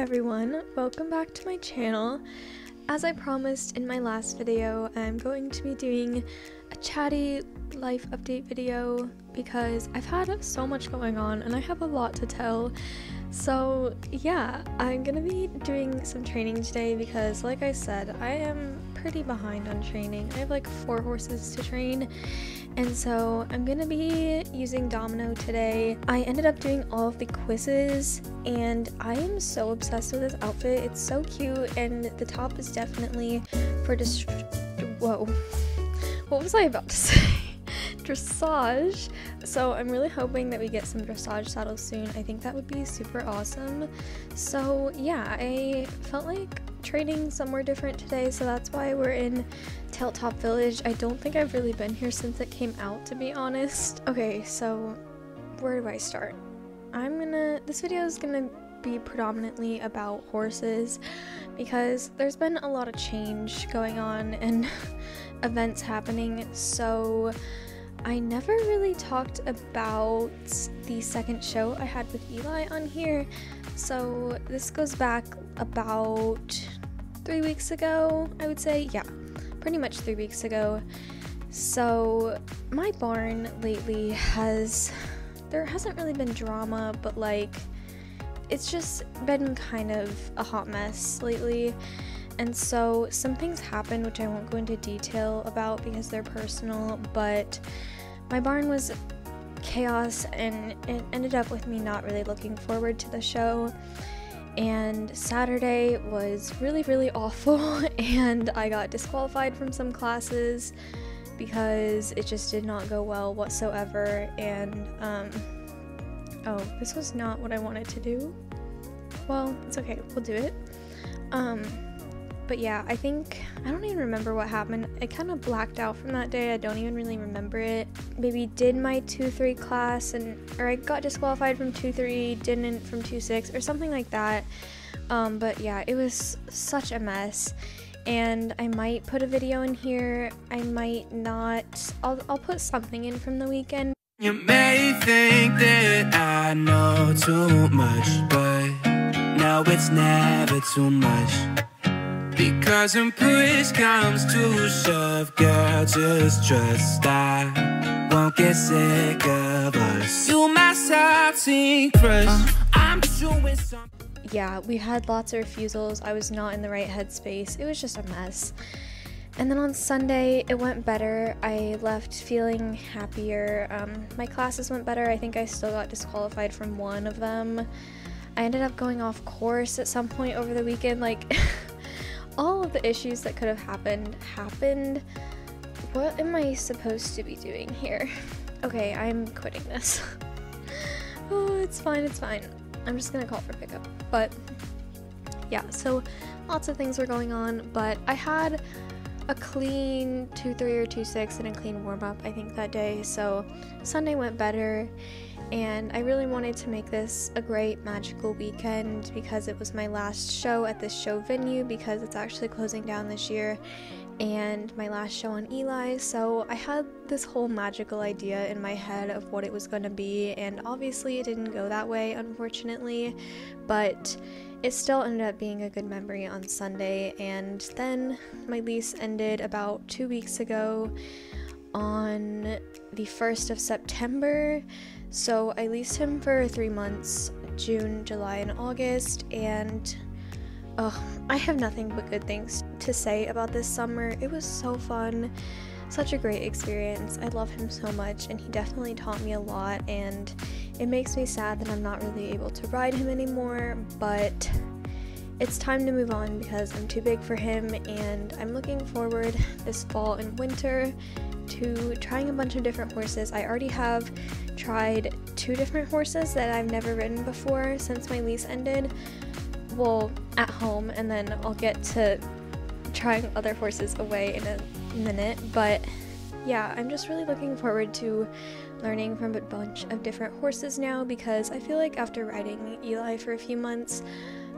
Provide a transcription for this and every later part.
everyone, welcome back to my channel. As I promised in my last video, I'm going to be doing a chatty life update video because I've had so much going on and I have a lot to tell. So yeah, I'm gonna be doing some training today because like I said, I am pretty behind on training. I have like 4 horses to train, and so I'm gonna be using Domino today. I ended up doing all of the quizzes and I am so obsessed with this outfit. It's so cute and the top is definitely for whoa, what was I about to say? Dressage. So I'm really hoping that we get some dressage saddles soon. I think that would be super awesome. So yeah, I felt like training somewhere different today, so that's why we're in 𝗏𝗏𝗏𝗏 Village. I don't think I've really been here since it came out, to be honest. Okay, so where do I start? This video is gonna be predominantly about horses because there's been a lot of change going on and events happening, so I never really talked about the second show I had with Eli on here. So this goes back about 3 weeks ago, I would say. Yeah, pretty much 3 weeks ago. So my barn lately there hasn't really been drama, but like it's just been kind of a hot mess lately. And so some things happened which I won't go into detail about because they're personal, but my barn was chaos and it ended up with me not really looking forward to the show. And Saturday was really awful and I got disqualified from some classes because it just did not go well whatsoever. And oh, this was not what I wanted to do. Well, it's okay, we'll do it. But yeah, I don't even remember what happened. I kind of blacked out from that day. I don't even really remember it. Maybe did my 2-3 class or I got disqualified from 2-3, didn't from 2-6 or something like that. But yeah, it was such a mess. And I might put a video in here. I might not. I'll put something in from the weekend. You may think that I know too much, but no, it's never too much. Because when push comes to shove, girl, just trust I won't get sick of us. You my salty crush. I'm doing something. Yeah, we had lots of refusals. I was not in the right headspace. It was just a mess. And then on Sunday, it went better. I left feeling happier. My classes went better. I think I still got disqualified from one of them. I ended up going off course at some point over the weekend. Like, all of the issues that could have happened. What am I supposed to be doing here? Okay, I'm quitting this. Oh, it's fine. I'm just gonna call for pickup. But yeah, so lots of things were going on, but I had a clean 2-3 or 2-6 and a clean warm-up I think that day, so Sunday went better. And I really wanted to make this a great magical weekend because it was my last show at this show venue because it's actually closing down this year, and my last show on Eli. So I had this whole magical idea in my head of what it was going to be, and obviously it didn't go that way, unfortunately, but it still ended up being a good memory on Sunday. And then my lease ended about 2 weeks ago on the 1st of September. So I leased him for 3 months, June, July, and August, and I have nothing but good things to say about this summer. It was so fun, such a great experience. I love him so much, and he definitely taught me a lot, and it makes me sad that I'm not really able to ride him anymore, but it's time to move on because I'm too big for him, and I'm looking forward this fall and winter to trying a bunch of different horses. I already have tried 2 different horses that I've never ridden before since my lease ended. Well, at home, and then I'll get to trying other horses away in a minute. But yeah, I'm just really looking forward to learning from a bunch of different horses now because I feel like after riding Eli for a few months,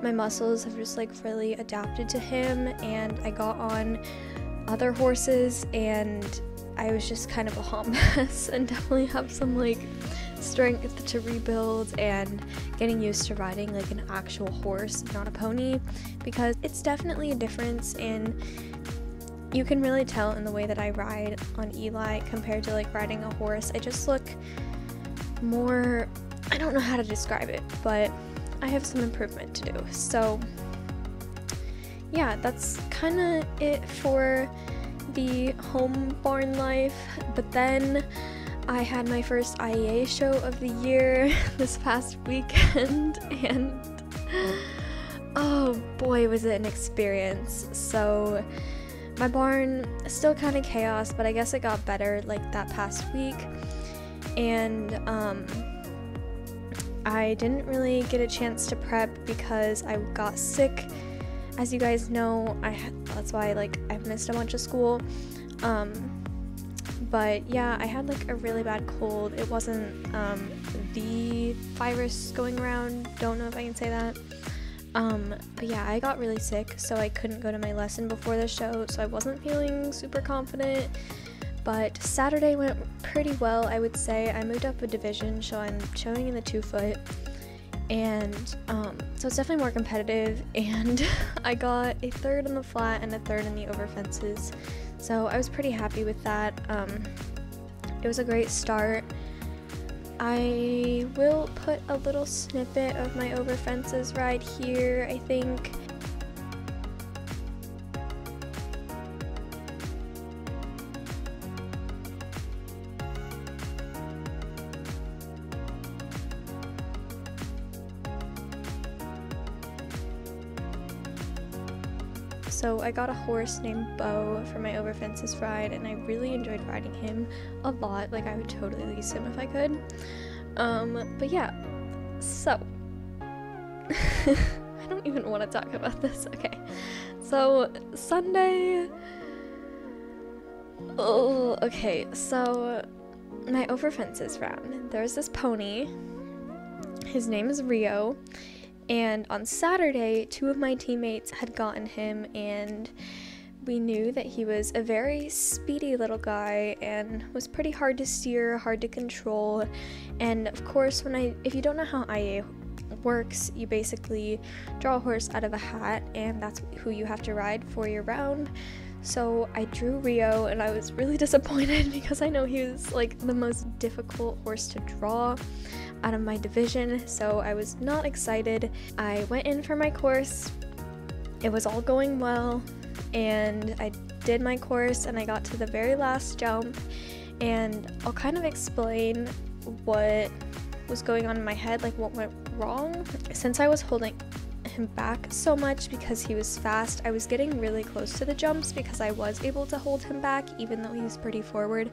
my muscles have just like really adapted to him, and I got on other horses and I was just kind of a hot mess and definitely have some like strength to rebuild and getting used to riding like an actual horse, not a pony, because it's definitely a difference, and you can really tell in the way that I ride on Eli compared to like riding a horse. I just look more, I don't know how to describe it, but I have some improvement to do. So yeah, that's kind of it for the home barn life. But then I had my first IEA show of the year this past weekend, and oh boy, was it an experience. So my barn is still kind of chaos, but I guess it got better like that past week, and I didn't really get a chance to prep because I got sick. As you guys know, that's why like I've missed a bunch of school. But yeah, I had like a really bad cold. It wasn't the virus going around, don't know if I can say that. But yeah, I got really sick, so I couldn't go to my lesson before the show, so I wasn't feeling super confident. But Saturday went pretty well, I would say. I moved up a division, so I'm showing in the 2-foot, and so it's definitely more competitive, and I got a 3rd in the flat and a 3rd in the over fences, so I was pretty happy with that. It was a great start. I will put a little snippet of my over fences ride here, I think. So I got a horse named Bo for my over fences ride, and I really enjoyed riding him a lot. Like, I would totally lease him if I could. But yeah, so I don't even want to talk about this. Okay, so Sunday. Oh, okay, so my over fences round. There's this pony. His name is Rio. And on Saturday, 2 of my teammates had gotten him, and we knew that he was a very speedy little guy and was pretty hard to steer, hard to control. And of course, if you don't know how IEA works, you basically draw a horse out of a hat, and that's who you have to ride for your round. So I drew Rio, and I was really disappointed because I know he was like the most difficult horse to draw out of my division, so I was not excited. I went in for my course. It was all going well, and I did my course, and I got to the very last jump, and I'll kind of explain what was going on in my head, like what went wrong. Since I was holding him back so much because he was fast, I was getting really close to the jumps because I was able to hold him back even though he was pretty forward.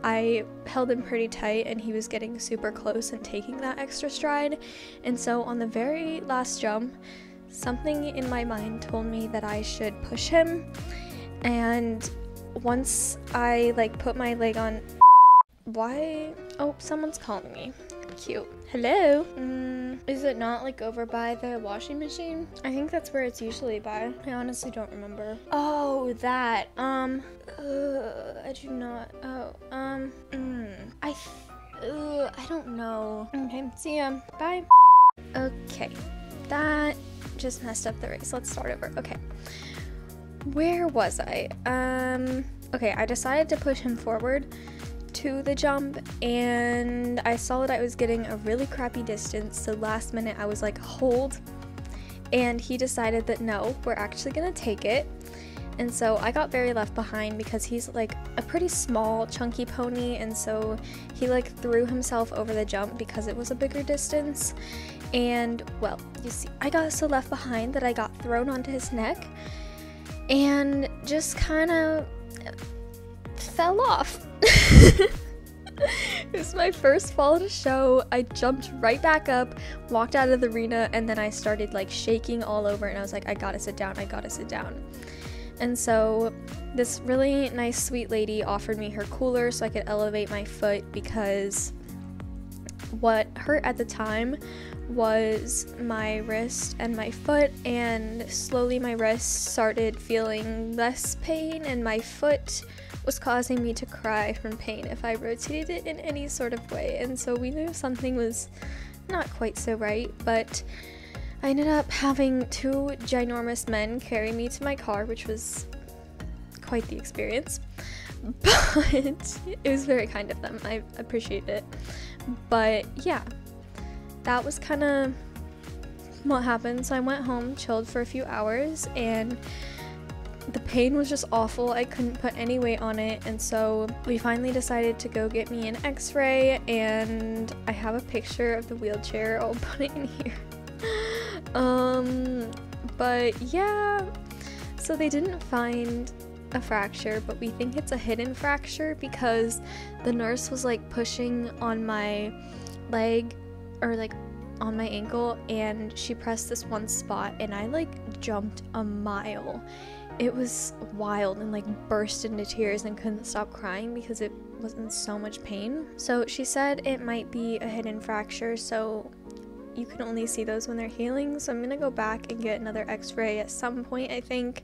I held him pretty tight, and he was getting super close and taking that extra stride. And so on the very last jump, something in my mind told me that I should push him, and once I like put my leg on someone's calling me. Cute. Hello? Is it not like over by the washing machine? I think that's where it's usually by. I honestly don't remember. Oh, that. I do not. I don't know. Okay, see ya. Bye. Okay, that just messed up the race. Let's start over. Okay. Where was I? Okay, I decided to push him forward to the jump, and I saw that I was getting a really crappy distance, so last minute I was like, hold, and he decided that no, we're actually gonna take it. And so I got very left behind because he's like a pretty small chunky pony, and so he like threw himself over the jump because it was a bigger distance. And well, you see, I got so left behind that I got thrown onto his neck and just kind of fell off. It was my first fall at a show. I jumped right back up, walked out of the arena, and then I started like shaking all over, and I was like, I gotta sit down, I gotta sit down. And so this really nice sweet lady offered me her cooler so I could elevate my foot, because what hurt at the time was my wrist and my foot, and slowly my wrist started feeling less pain and my foot was causing me to cry from pain if I rotated it in any sort of way, and so we knew something was not quite so right, but I ended up having 2 ginormous men carry me to my car, which was quite the experience, but it was very kind of them. I appreciate it. But yeah, that was kind of what happened. So I went home, chilled for a few hours, and the pain was just awful. I couldn't put any weight on it, and so we finally decided to go get me an x-ray, and I have a picture of the wheelchair. I'll put it in here. But yeah, so they didn't find a fracture, but we think it's a hidden fracture because the nurse was like pushing on my leg or like on my ankle, and she pressed this one spot and I like jumped a mile. It was wild, and like burst into tears and couldn't stop crying because it was in so much pain. So she said it might be a hidden fracture, so you can only see those when they're healing. So I'm gonna go back and get another x-ray at some point, I think.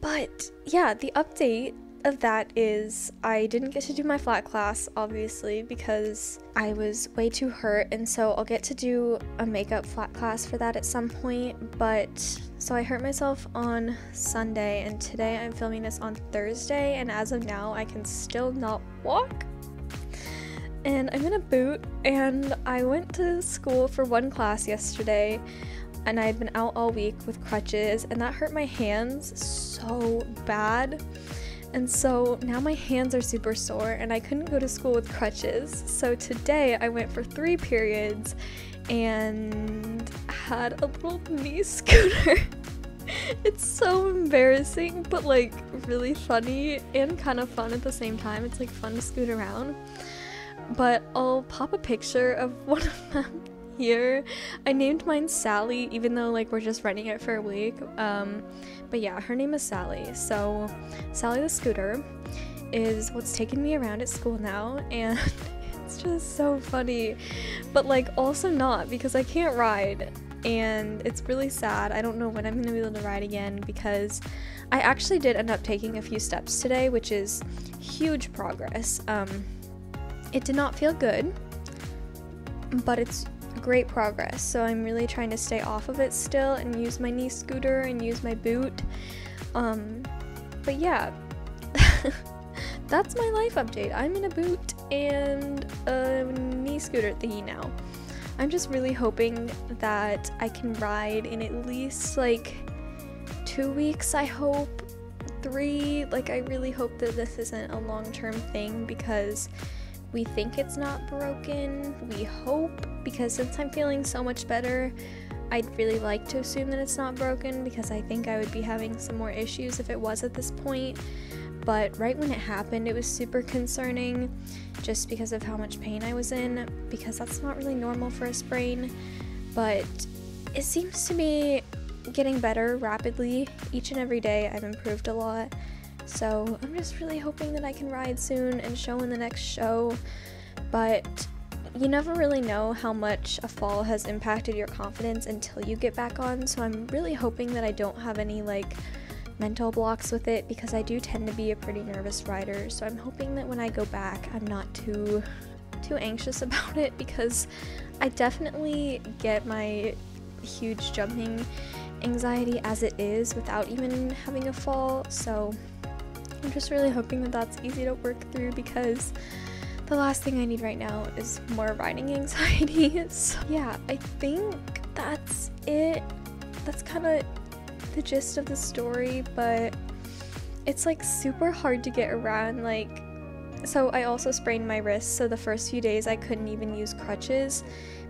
But yeah, the update of that is I didn't get to do my flat class, obviously, because I was way too hurt, and so I'll get to do a makeup flat class for that at some point. But so I hurt myself on Sunday, and today I'm filming this on Thursday, and as of now I can still not walk, and I'm in a boot. And I went to school for one class yesterday, and I had been out all week with crutches, and that hurt my hands so bad. And so now my hands are super sore, and I couldn't go to school with crutches. So today I went for 3 periods and had a little knee scooter. It's so embarrassing, but like really funny and kind of fun at the same time. It's like fun to scoot around. But I'll pop a picture of one of them here. I named mine Sally, even though like we're just renting it for a week. But yeah, her name is Sally. So Sally the scooter is what's taking me around at school now, and it's just so funny, but like also not, because I can't ride, and it's really sad. I don't know when I'm gonna be able to ride again, because I actually did end up taking a few steps today, which is huge progress. It did not feel good, but it's great progress, so I'm really trying to stay off of it still and use my knee scooter and use my boot. But yeah, that's my life update. I'm in a boot and a knee scooter thingy now. I'm just really hoping that I can ride in at least like 2 weeks, I hope. 3, like I really hope that this isn't a long-term thing, because we think it's not broken, we hope, because since I'm feeling so much better, I'd really like to assume that it's not broken, because I think I would be having some more issues if it was at this point. But right when it happened, it was super concerning, just because of how much pain I was in, because that's not really normal for a sprain. But it seems to be getting better rapidly. Each and every day I've improved a lot. So I'm just really hoping that I can ride soon and show in the next show. But you never really know how much a fall has impacted your confidence until you get back on, so I'm really hoping that I don't have any like mental blocks with it, because I do tend to be a pretty nervous rider. So I'm hoping that when I go back I'm not too anxious about it, because I definitely get my huge jumping anxiety as it is without even having a fall. So I'm just really hoping that that's easy to work through, because the last thing I need right now is more riding anxiety. So yeah, I think that's it. That's kind of the gist of the story, but it's like super hard to get around. Like, so I also sprained my wrist, so the first few days I couldn't even use crutches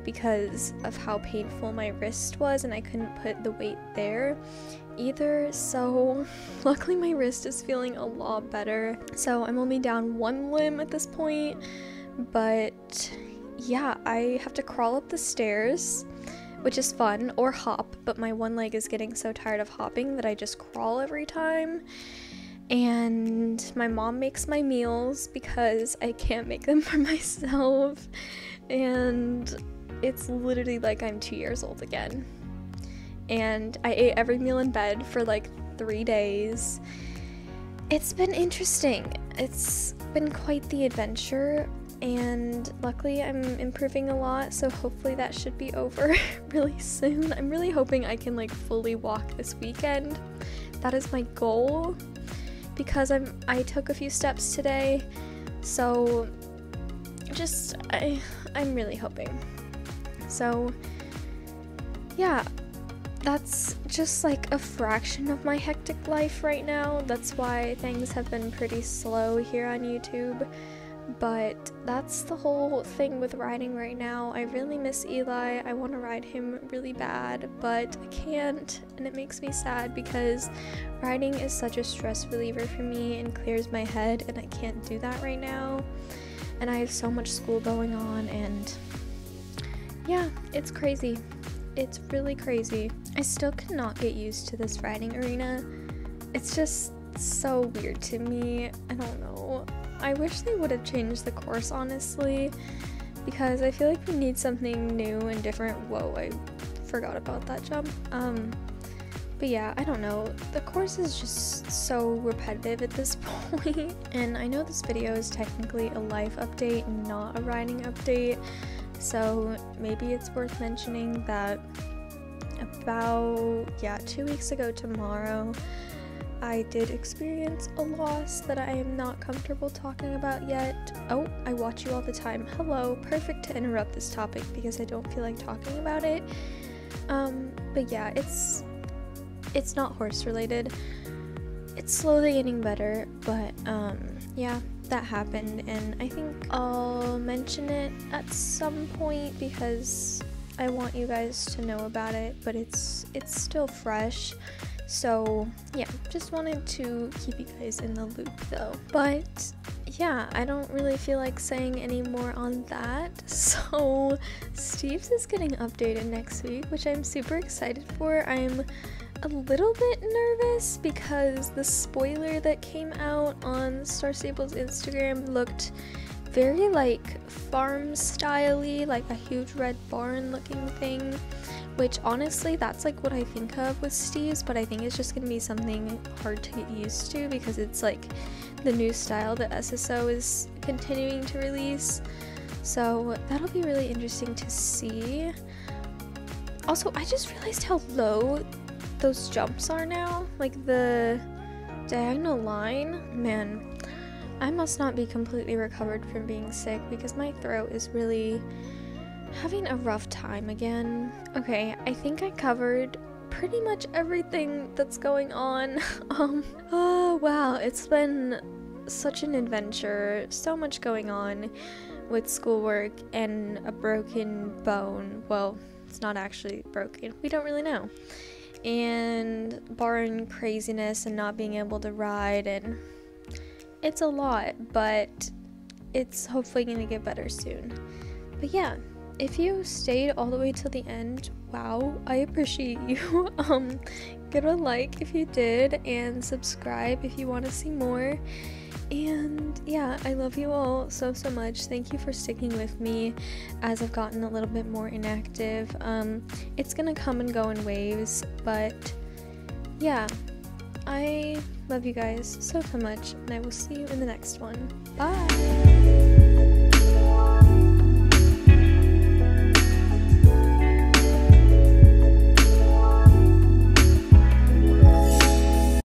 because of how painful my wrist was, and I couldn't put the weight there either. So luckily my wrist is feeling a lot better, so I'm only down 1 limb at this point. But yeah, I have to crawl up the stairs, which is fun, or hop, but my one leg is getting so tired of hopping that I just crawl every time. And my mom makes my meals because I can't make them for myself, and it's literally like I'm 2 years old again. And I ate every meal in bed for like 3 days, It's been interesting. It's been quite the adventure, and luckily I'm improving a lot, so hopefully that should be over really soon. I'm really hoping I can like fully walk this weekend. That is my goal, because I took a few steps today, so just I'm really hoping. So yeah, that's just like a fraction of my hectic life right now. That's why things have been pretty slow here on YouTube. But that's the whole thing with riding right now. I really miss Eli. I want to ride him really bad, but I can't, and it makes me sad because riding is such a stress reliever for me and clears my head, and I can't do that right now. And I have so much school going on, and yeah, it's crazy. It's really crazy. I still cannot get used to this riding arena. It's just so weird to me. I don't know. I wish they would have changed the course, honestly, because I feel like we need something new and different. Whoa, I forgot about that jump. But yeah, I don't know. The course is just so repetitive at this point. And I know this video is technically a life update, not a riding update. So maybe it's worth mentioning that about, 2 weeks ago tomorrow, I did experience a loss that I am not comfortable talking about yet. Oh, I watch you all the time. Hello, perfect to interrupt this topic because I don't feel like talking about it. But yeah, it's not horse related. It's slowly getting better, but yeah, that happened, and I think I'll mention it at some point because I want you guys to know about it, but it's still fresh. So yeah, just wanted to keep you guys in the loop though. But yeah, I don't really feel like saying any more on that. So Steve's is getting updated next week, which I'm super excited for. I'm a little bit nervous because the spoiler that came out on Star Stable's Instagram looked very like farm style-y, like a huge red barn looking thing, which honestly that's like what I think of with Steve's, but I think it's just gonna be something hard to get used to because it's like the new style that SSO is continuing to release. So that'll be really interesting to see. Also, I just realized how low those jumps are now, like the diagonal line. Man, I must not be completely recovered from being sick because my throat is really having a rough time again. Okay, I think I covered pretty much everything that's going on. Oh wow, it's been such an adventure, so much going on with schoolwork and a broken bone. Well, it's not actually broken, we don't really know, and barn craziness and not being able to ride, and it's a lot, but it's hopefully gonna get better soon. But yeah, if you stayed all the way till the end, wow, I appreciate you. Give a like if you did, and subscribe if you want to see more. And yeah, I love you all so much. Thank you for sticking with me as I've gotten a little bit more inactive. It's gonna come and go in waves, but yeah, I love you guys so much, and I will see you in the next one. Bye!